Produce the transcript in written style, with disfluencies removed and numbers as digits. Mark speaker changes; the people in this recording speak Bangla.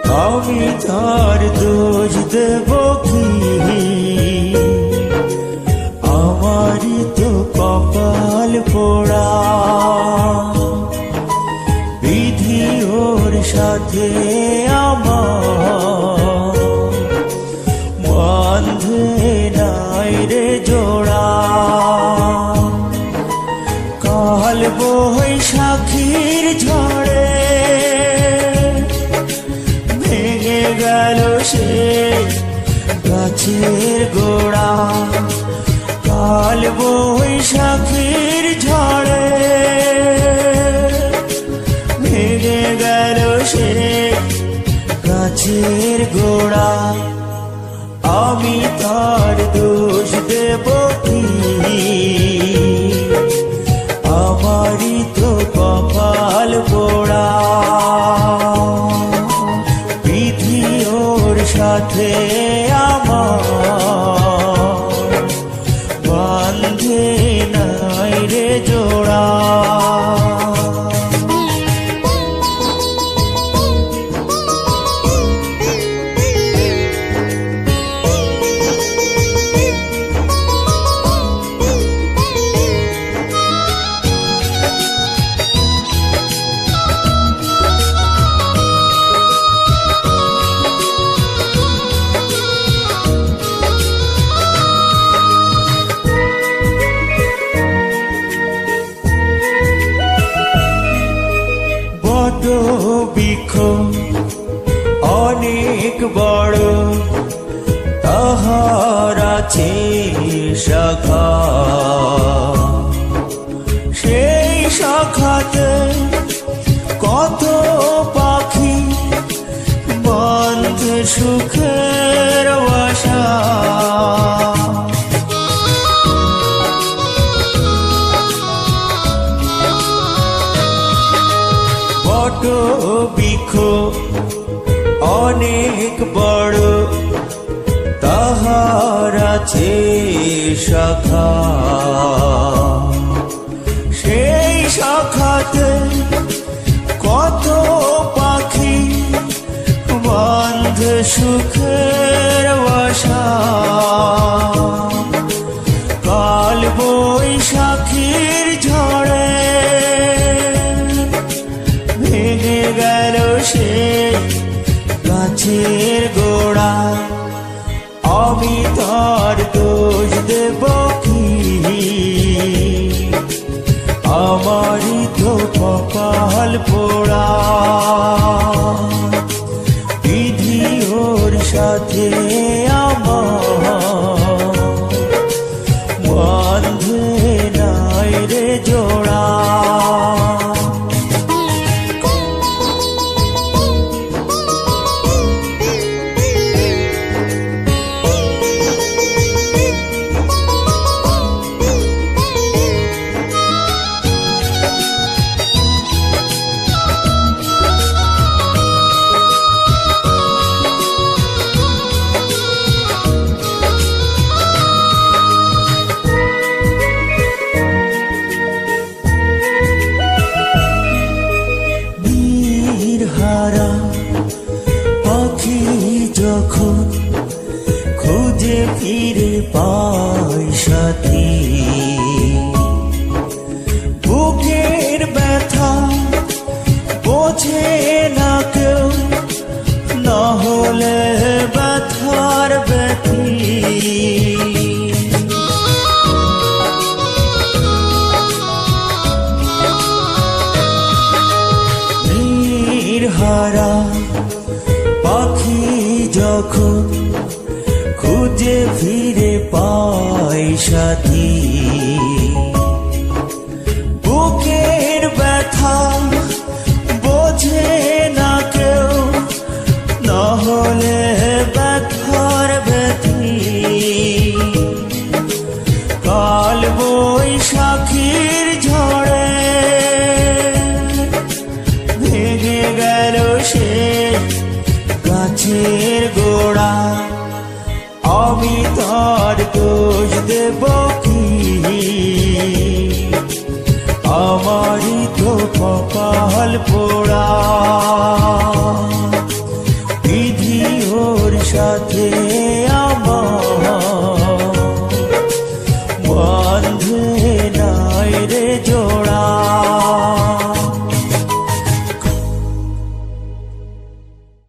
Speaker 1: আমি তার দোষ দেব কি? আমারই তো কপাল পোড়া, বিধি ওর সাথে আমার বাঁধে নাই রে জোড়া। কাল বৈশাখীর ঝড়ে ভেঙে গেল সে গাছের গোড়া। কাল বৈশাখীর ঝড়ে ভেঙে গেল সে গাছের গোড়া। আমি তার দোষ দেব কি? আমারই তো কপাল পোড়া, বিধি ওর সাথে আমার বাঁধে নাই রে জোড়া। বৃক্ষ অনেক বড়, তাহার আছে শাখা। সেই শাখাতে কত পাখি বাঁধে সুখের বাসা। বৃক্ষ অনেক বড়, তাহার আছে শাখা। সেই শাখাতে কত পাখি বাঁধে সুখের বাসা। কাল বৈশাখীর ঝড়ে ভেঙে গেল সে গাছের গোড়া। আমি তার দোষ দেব কি? আমারই তো কপাল পোড়া, বিধি ওর সাথে আমার বাঁধে নাই রে জোড়া। হারা পাখি যখন খুঁজে ফিরে পায় সাথী, বুকের ব্যথা বোঝে না কেউ, না হলে ব্যথার ব্যথী। হারা পাখি যখন খুঁজে ফিরে পায় সাথী, বুকের ব্যথা বোঝে না কেউ, না হলে ব্যথার ব্যথী। কাল বৈশাখীর ঝড়ে ভেঙে গেল সে গাছের গোড়া। আমি তার দোষ দেব কি? আমারই তো কপাল পোড়া।